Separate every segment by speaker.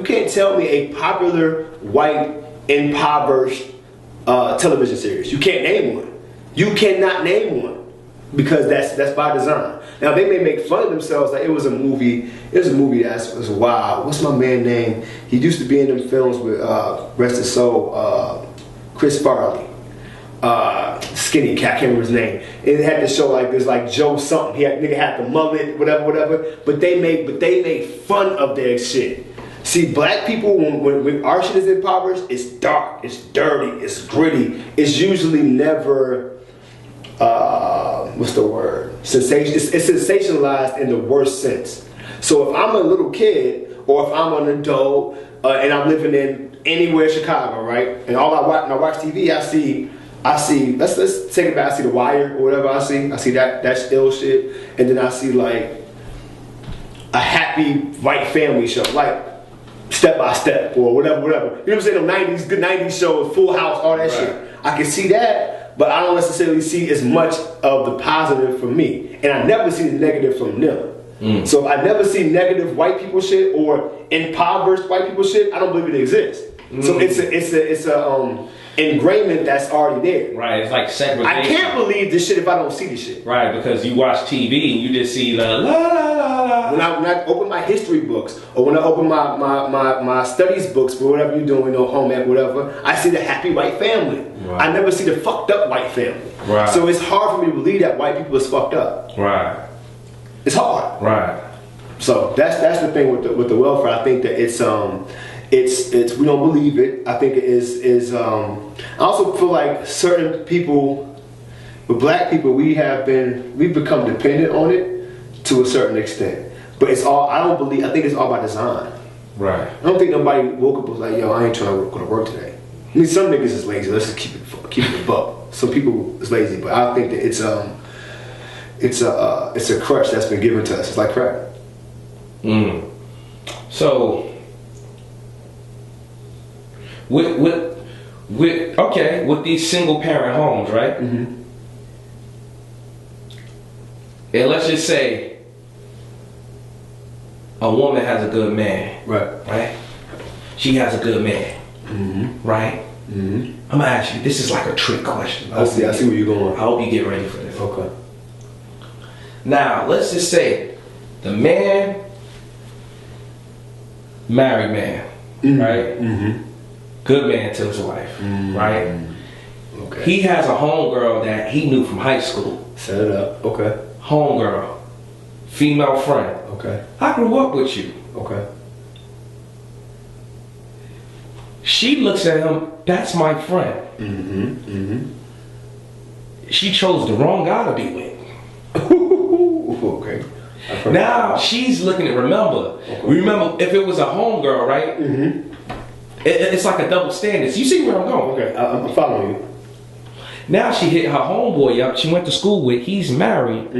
Speaker 1: You can't tell me a popular white impoverished television series. You can't name one. You cannot name one because that's by design. Now they may make fun of themselves like it was a movie. It was a movie that was wild. What's my man name? He used to be in them films with rest his soul, Chris Farley. Skinny cat, I can't remember his name. It had to show like this, like Joe something. Nigga had the mullet, whatever. But they made fun of their shit. See, black people, when our shit is impoverished, it's dark, it's dirty, it's gritty. It's usually never, what's the word? It's sensationalized in the worst sense. So if I'm a little kid, or if I'm an adult, and I'm living in anywhere in Chicago, right? And all when I watch TV, I see. Let's take it back. I see The Wire or whatever. I see that still shit, and then I see like a happy white family show, like Step by Step or whatever. You know what I'm saying? The good '90s shows, Full House, all that shit. I can see that, but I don't necessarily see as much of the positive from me, and I never see the negative from them. So if I never see negative white people shit or impoverished white people shit, I don't believe it exists. So it's a ingrainment that's already there.
Speaker 2: Right, it's like segregation.
Speaker 1: I can't believe this shit if I don't see this shit.
Speaker 2: Right, because you watch TV and you just see la la la la.
Speaker 1: When I open my history books or when I open my studies books for whatever you're doing or home ec, whatever, I see the happy white family. Right. I never see the fucked up white family. Right. So it's hard for me to believe that white people is fucked up. Right. It's hard. Right. So that's the thing with the welfare. I think that it's we don't believe it. I think it is I also feel like certain people, with black people, we've become dependent on it to a certain extent. But I think it's all by design. Right. I don't think nobody woke up and was like, yo, I ain't trying to go to work today. I mean, some niggas is lazy. Let's just keep it a buck. Some people is lazy, but I think that it's a crutch that's been given to us. It's like crack.
Speaker 2: So with these single parent homes, right? Mm-hmm. And let's just say a woman has a good man, right? She has a good man, right? Mm-hmm. I'm gonna ask you. This is like a trick question.
Speaker 1: I see where you're going.
Speaker 2: I hope you get ready for this. Okay. Now let's just say the man, married man, right? Mm-hmm. Good man to his wife, right? Okay. He has a homegirl that he knew from high school.
Speaker 1: Set it up. Okay.
Speaker 2: Homegirl, female friend.
Speaker 1: Okay.
Speaker 2: I grew up with you.
Speaker 1: Okay.
Speaker 2: She looks at him, that's my friend. She chose the wrong guy to be with.
Speaker 1: Okay.
Speaker 2: Now she's looking at, remember if it was a homegirl, right? It's like a double standard. You see where I'm going?
Speaker 1: Okay, I'm following you.
Speaker 2: Now she hit her homeboy up. She went to school with. He's married.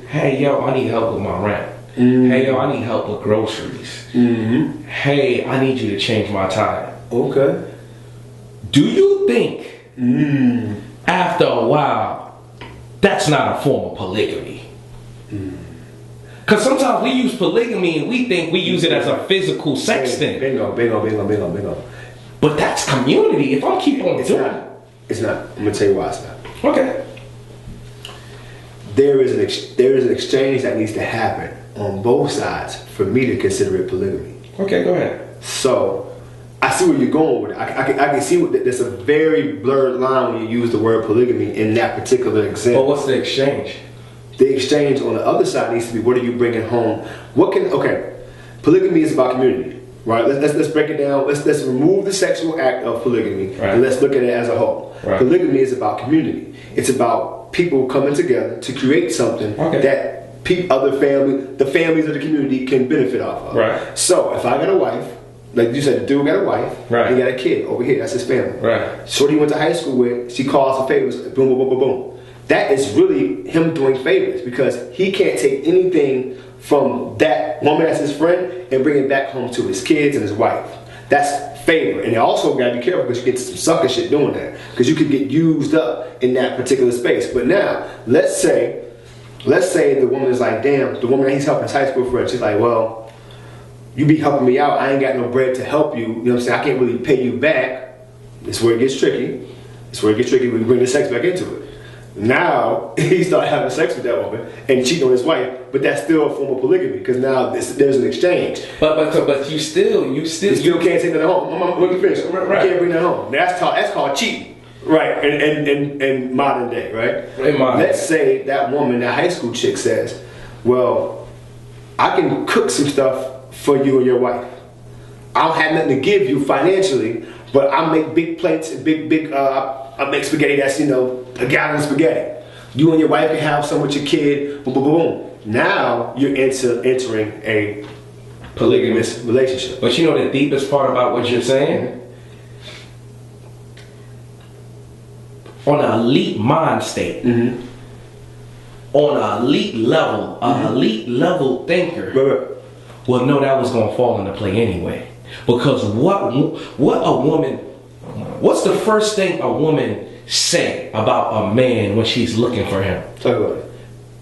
Speaker 2: Hey, yo, I need help with my rent. Hey, yo, I need help with groceries. Hey, I need you to change my tire.
Speaker 1: Okay.
Speaker 2: Do you think after a while that's not a form of polygamy? Because sometimes we use polygamy and we think we use it as a physical sex thing.
Speaker 1: Bingo.
Speaker 2: But that's community. If I'm keep on doing it.
Speaker 1: It's not. I'm going to tell you why it's not.
Speaker 2: Okay.
Speaker 1: There is an exchange that needs to happen on both sides for me to consider it polygamy.
Speaker 2: Okay, go ahead.
Speaker 1: So, I see where you're going with it. I can see there's a very blurred line when you use the word polygamy in that particular example.
Speaker 2: But what's the exchange?
Speaker 1: The exchange on the other side needs to be, what are you bringing home? Polygamy is about community, right? Let's break it down. Let's remove the sexual act of polygamy, and let's look at it as a whole. Right. Polygamy is about community. It's about people coming together to create something that the families of the community can benefit off of. Right. So if I got a wife, like you said, the dude got a wife, and he got a kid over here, that's his family. Right. Shorty went to high school with, she calls for favors, boom, boom, boom, boom, boom. That is really him doing favors because he can't take anything from that woman as his friend and bring it back home to his kids and his wife. That's favor. And you also got to be careful because you get some sucker shit doing that because you could get used up in that particular space. But now, let's say, Let's say the woman is like, damn, the woman that he's helping his high school friend, she's like, well, you be helping me out. I ain't got no bread to help you. You know what I'm saying? I can't really pay you back. It's where it gets tricky. It's where it gets tricky when we bring the sex back into it. Now he started having sex with that woman and cheating on his wife, but that's still a form of polygamy because now there's an exchange.
Speaker 2: But you still
Speaker 1: can't take that home. Let me finish.
Speaker 2: Right.
Speaker 1: You can't bring that home. That's called cheating. Right. In modern day, right? Let's say that woman, that high school chick says, well, I can cook some stuff for you and your wife. I don't have nothing to give you financially, but I make big plates and I make spaghetti that's, a gallon of spaghetti. You and your wife can have some with your kid, boom, boom, boom. Now you're entering a polygamous relationship.
Speaker 2: But you know the deepest part about what you're saying? On an elite mind state, on an elite level, elite level thinker, well, no, that was going to fall into play anyway. Because what's the first thing a woman say about a man when she's looking for him?
Speaker 1: Talk about it.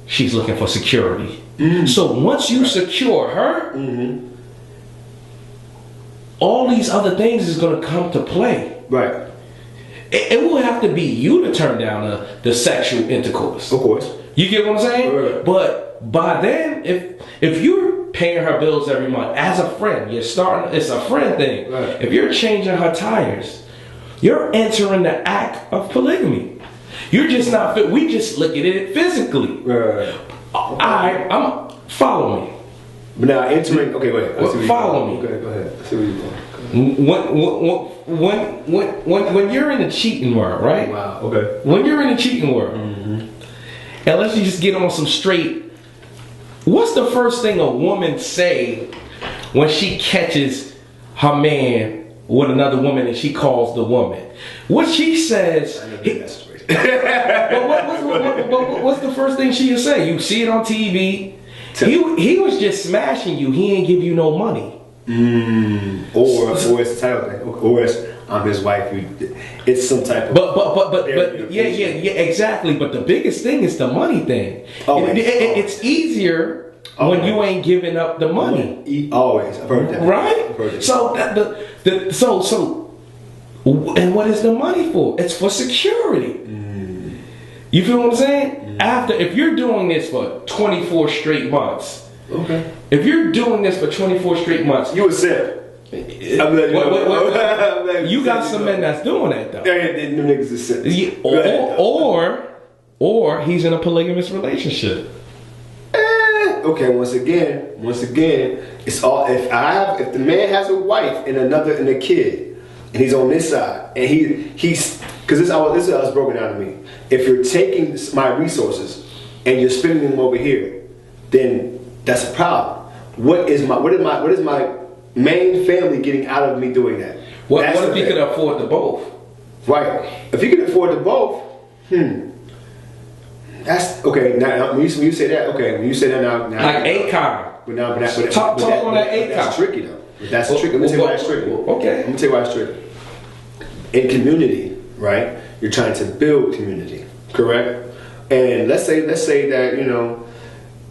Speaker 2: She's looking for security. So once you secure her, all these other things is going to come to play.
Speaker 1: Right.
Speaker 2: It will have to be you to turn down the sexual intercourse.
Speaker 1: Of course.
Speaker 2: You get what I'm saying?
Speaker 1: Right.
Speaker 2: But by then, if you're paying her bills every month as a friend, it's a friend thing.
Speaker 1: Right. If
Speaker 2: you're changing her tires, you're entering the act of polygamy. You're just not fit. We just look at it physically.
Speaker 1: Right.
Speaker 2: I'm follow me.
Speaker 1: But now entering. Okay, go ahead.
Speaker 2: Follow me.
Speaker 1: Okay, go ahead. I see where you're going.
Speaker 2: When you're in the cheating world, right?
Speaker 1: Wow. Okay.
Speaker 2: When you're in the cheating world, and let's just get on some straight. What's the first thing a woman say when she catches her man with another woman and she calls the woman? What she says. What's the first thing she'll say? You see it on TV. He was just smashing you. He ain't give you no money.
Speaker 1: Or it's the title thing. Or it's I'm his wife. It's some type of.
Speaker 2: But yeah, exactly. But the biggest thing is the money thing. It's easier when you ain't giving up the money.
Speaker 1: Always, I've heard that.
Speaker 2: Right.
Speaker 1: I've heard that.
Speaker 2: So and what is the money for? It's for security. You feel what I'm saying? If you're doing this for 24 straight months.
Speaker 1: Okay.
Speaker 2: If you're doing this for 24 straight months,
Speaker 1: you a simp.
Speaker 2: You got some men that's doing that though.
Speaker 1: Them niggas is simp.
Speaker 2: Or he's in a polygamous relationship.
Speaker 1: Okay, once again, it's all if the man has a wife and a kid, and he's on this side, and he's because this is how it's broken down to me. If you're taking my resources and you're spending them over here, then that's a problem. What is my main family getting out of me doing that?
Speaker 2: What if he could afford the both?
Speaker 1: Right. If you can afford the both, that's okay. Now when you say that, now
Speaker 2: like Akon.
Speaker 1: But
Speaker 2: talk on that Akon.
Speaker 1: That's tricky though. That's tricky. Let me tell you why it's tricky.
Speaker 2: Okay.
Speaker 1: Let me tell you why it's tricky. In community, right? You're trying to build community, correct? And let's say that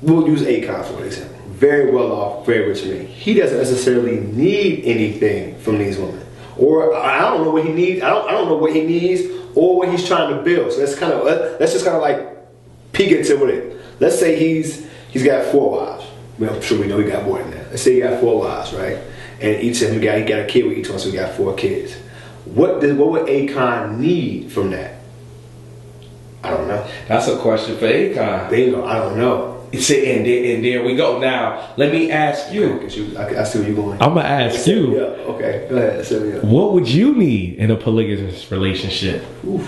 Speaker 1: we'll use Akon for example. Very well off, very rich man. He doesn't necessarily need anything from these women, or I don't know what he needs. I don't know what he needs or what he's trying to build. So let's just kind of like peek into it. Let's say he's got 4 wives. Well, I'm sure we know he got more than that. Let's say he got 4 wives, right? And each of them he got a kid with each one, so he got 4 kids. What would Akon need from that? I don't know.
Speaker 2: That's a question for Akon.
Speaker 1: Bingo. I don't know.
Speaker 2: And there we go. Now, let me ask you.
Speaker 1: Okay, I see where you're going.
Speaker 2: I'm going to ask you.
Speaker 1: Yeah, okay. Go ahead. Set me up.
Speaker 2: What would you need in a polygamous relationship?
Speaker 1: Oof.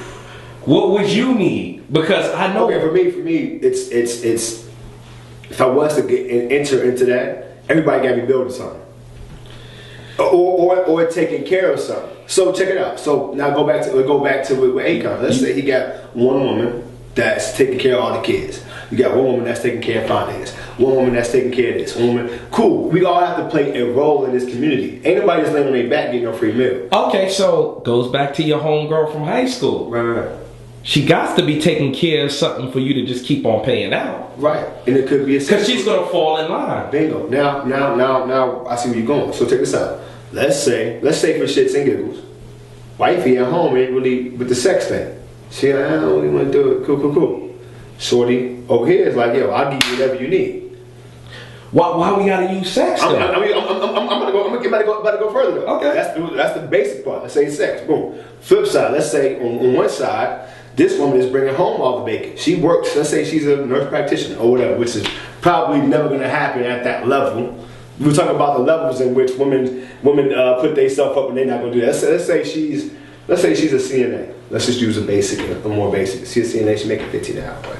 Speaker 2: What would you need? Because I know.
Speaker 1: Okay, for me, it's if I was to enter into that, everybody got to be building something. Or taking care of something. So check it out. So now go back to with Akon. Let's say he got one woman that's taking care of all the kids. You got one woman that's taking care of finance. One woman that's taking care of this. One woman. Cool. We all have to play a role in this community. Ain't nobody just laying on their back getting no free meal.
Speaker 2: Okay, so goes back to your homegirl from high school.
Speaker 1: Right.
Speaker 2: she got to be taking care of something for you to just keep on paying out.
Speaker 1: Right, and it could be a
Speaker 2: because she's gonna fall in line.
Speaker 1: Bingo. Now, I see where you're going. So check this out. Let's say for shits and giggles, wifey at home ain't really with the sex thing. She like, I don't really want to do it. Cool. Shorty over here is like, yo, I'll give you whatever you need.
Speaker 2: Why we gotta use sex though?
Speaker 1: I'm about to go further though.
Speaker 2: Okay.
Speaker 1: That's the basic part. Let's say sex. Boom. Flip side. Let's say on one side, this woman is bringing home all the bacon. She works. Let's say she's a nurse practitioner or whatever, which is probably never going to happen at that level. We're talking about the levels in which women put themselves up and they're not going to do that. Let's say she's a CNA. Let's just use a more basic. She's a CNA. She's making $15 an hour. Right?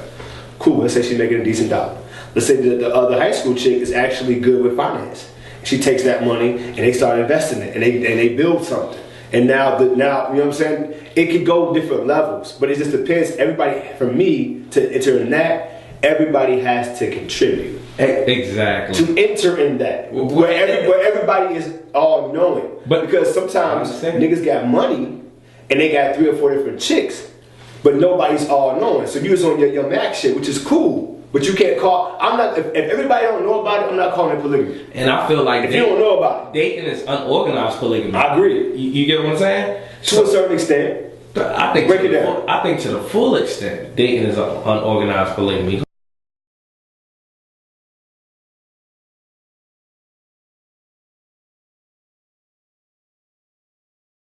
Speaker 1: Cool. Let's say she's making a decent dollar. Let's say the other high school chick is actually good with finance. She takes that money and they start investing it and they build something. And now you know what I'm saying? It could go different levels, but it just depends. Everybody, for me to enter in that, everybody has to contribute.
Speaker 2: Exactly.
Speaker 1: To enter in that, where everybody is all knowing. But because sometimes niggas got money and they got 3 or 4 different chicks, but nobody's all knowing. So you was on your max shit, which is cool. But you can't call. I'm not. If everybody don't know about it, I'm not calling it polygamy.
Speaker 2: And I feel like
Speaker 1: if you don't know about it,
Speaker 2: dating is unorganized polygamy.
Speaker 1: I agree.
Speaker 2: You get what I'm saying?
Speaker 1: To a certain extent.
Speaker 2: I think
Speaker 1: break it down.
Speaker 2: I think to the full extent, dating is unorganized polygamy.